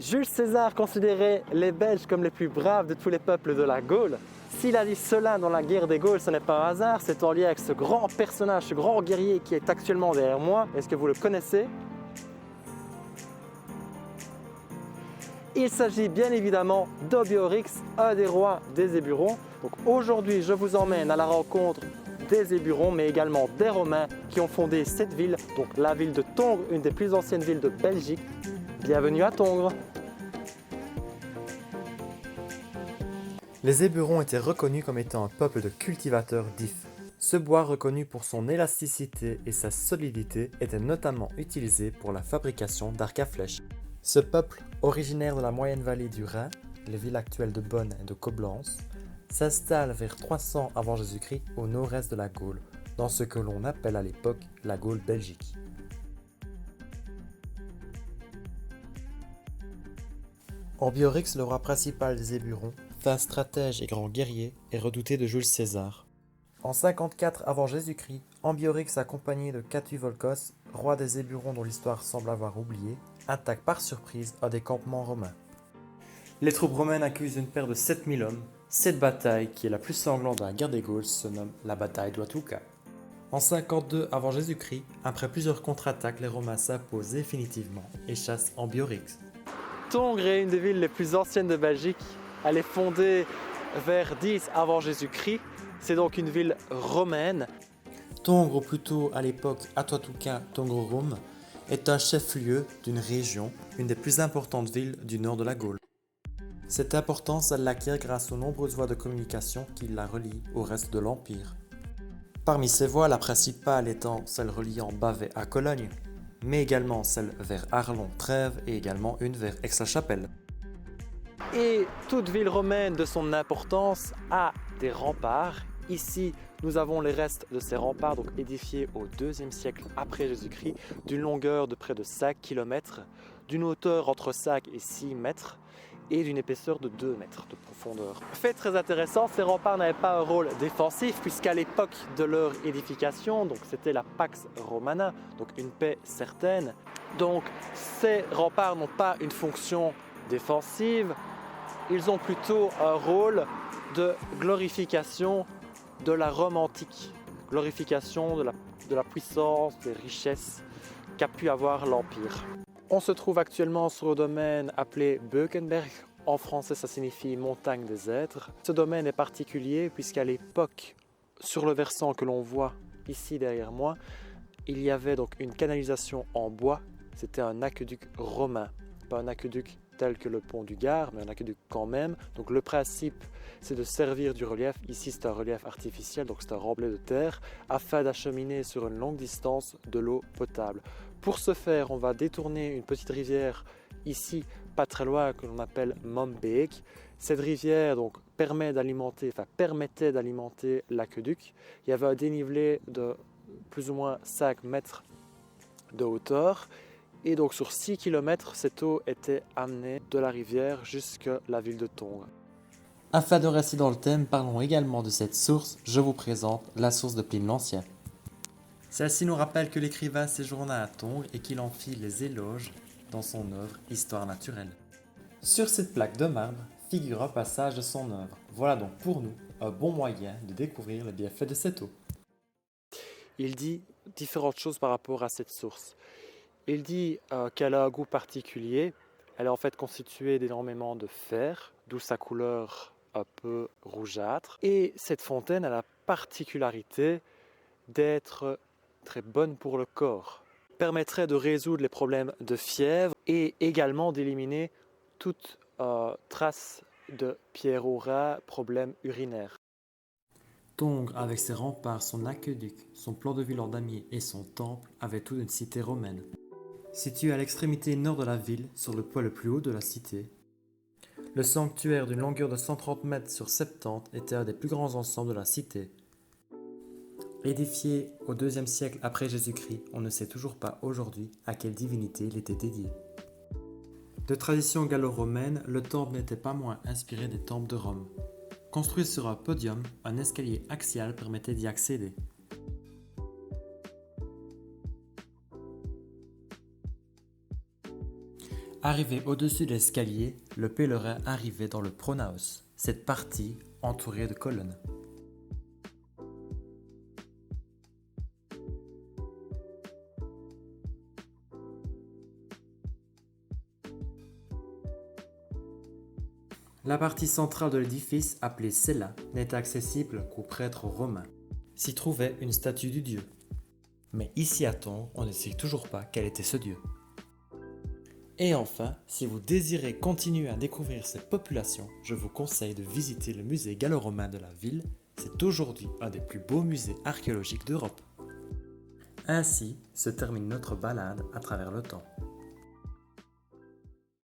Jules César considérait les Belges comme les plus braves de tous les peuples de la Gaule. S'il a dit cela dans la guerre des Gaules, ce n'est pas un hasard, c'est en lien avec ce grand personnage, ce grand guerrier qui est actuellement derrière moi. Est-ce que vous le connaissez? Il s'agit bien évidemment d'Obiorix, un des rois des Éburons. Donc aujourd'hui, je vous emmène à la rencontre des Éburons, mais également des Romains qui ont fondé cette ville, donc la ville de Tongres, une des plus anciennes villes de Belgique. Bienvenue à Tongres. Les Éburons étaient reconnus comme étant un peuple de cultivateurs d'ifs. Ce bois, reconnu pour son élasticité et sa solidité, était notamment utilisé pour la fabrication d'arcs à flèches. Ce peuple, originaire de la moyenne vallée du Rhin, les villes actuelles de Bonn et de Coblence, s'installe vers 300 avant Jésus-Christ au nord-est de la Gaule, dans ce que l'on appelle à l'époque la Gaule belgique. Ambiorix, le roi principal des Éburons, fin stratège et grand guerrier, est redouté de Jules César. En 54 avant Jésus-Christ, Ambiorix, accompagné de Catuvolcos, roi des Éburons dont l'histoire semble avoir oublié, attaque par surprise un des campements romains. Les troupes romaines accusent une perte de 7000 hommes. Cette bataille, qui est la plus sanglante de la guerre des Gaules, se nomme la bataille d'Ouatouka. En 52 avant Jésus-Christ, après plusieurs contre-attaques, les Romains s'imposent définitivement et chassent Ambiorix. Tongres est une des villes les plus anciennes de Belgique. Elle est fondée vers 10 avant Jésus-Christ. C'est donc une ville romaine. Tongres, ou plutôt à l'époque Atoatuca Tongrorum, est un chef-lieu d'une région, une des plus importantes villes du nord de la Gaule. Cette importance, elle l'acquiert grâce aux nombreuses voies de communication qui la relient au reste de l'Empire. Parmi ces voies, la principale étant celle reliant Bavay à Cologne, mais également celle vers Arlon-Trèves et également une vers Aix-la-Chapelle. Et toute ville romaine de son importance a des remparts. Ici, nous avons les restes de ces remparts, donc édifiés au IIe siècle après Jésus-Christ, d'une longueur de près de 5 km, d'une hauteur entre 5 et 6 mètres et d'une épaisseur de 2 mètres de profondeur. Fait très intéressant, ces remparts n'avaient pas un rôle défensif puisqu'à l'époque de leur édification, donc c'était la Pax Romana, donc une paix certaine. Donc ces remparts n'ont pas une fonction défensive, ils ont plutôt un rôle de glorification de la Rome antique, glorification de la puissance, des richesses qu'a pu avoir l'Empire. On se trouve actuellement sur le domaine appelé Beukenberg. En français, ça signifie montagne des êtres. Ce domaine est particulier puisqu'à l'époque, sur le versant que l'on voit ici derrière moi, il y avait donc une canalisation en bois. C'était un aqueduc romain, pas un aqueduc tel que le pont du Gard, mais un aqueduc quand même. Donc le principe, c'est de servir du relief. Ici, c'est un relief artificiel, donc c'est un remblai de terre, afin d'acheminer sur une longue distance de l'eau potable. Pour ce faire, on va détourner une petite rivière ici, pas très loin, que l'on appelle Mombeek. Cette rivière donc, permettait d'alimenter l'aqueduc. Il y avait un dénivelé de plus ou moins 5 mètres de hauteur. Et donc sur 6 km, cette eau était amenée de la rivière jusqu'à la ville de Tongres. Afin de rester dans le thème, parlons également de cette source. Je vous présente la source de Pline l'Ancien. Celle-ci nous rappelle que l'écrivain séjourna à Tongres et qu'il en fit les éloges dans son œuvre Histoire naturelle. Sur cette plaque de marbre figure un passage de son œuvre. Voilà donc pour nous un bon moyen de découvrir les bienfaits de cette eau. Il dit différentes choses par rapport à cette source. Il dit qu'elle a un goût particulier. Elle est en fait constituée d'énormément de fer, d'où sa couleur un peu rougeâtre. Et cette fontaine a la particularité d'être très bonne pour le corps. Permettrait de résoudre les problèmes de fièvre et également d'éliminer toute trace de pierre au rat, problème urinaire. Tongres, avec ses remparts, son aqueduc, son plan de ville en damier et son temple, avait tout d'une cité romaine. Situé à l'extrémité nord de la ville, sur le point le plus haut de la cité, le sanctuaire d'une longueur de 130 mètres sur 70 était un des plus grands ensembles de la cité. Édifié au IIe siècle après Jésus-Christ, on ne sait toujours pas aujourd'hui à quelle divinité il était dédié. De tradition gallo-romaine, le temple n'était pas moins inspiré des temples de Rome. Construit sur un podium, un escalier axial permettait d'y accéder. Arrivé au-dessus de l'escalier, le pèlerin arrivait dans le pronaos, cette partie entourée de colonnes. La partie centrale de l'édifice, appelée cella, n'était accessible qu'aux prêtres romains. S'y trouvait une statue du dieu. Mais ici à Tongres, on ne sait toujours pas quel était ce dieu. Et enfin, si vous désirez continuer à découvrir cette population, je vous conseille de visiter le musée gallo-romain de la ville. C'est aujourd'hui un des plus beaux musées archéologiques d'Europe. Ainsi se termine notre balade à travers le temps.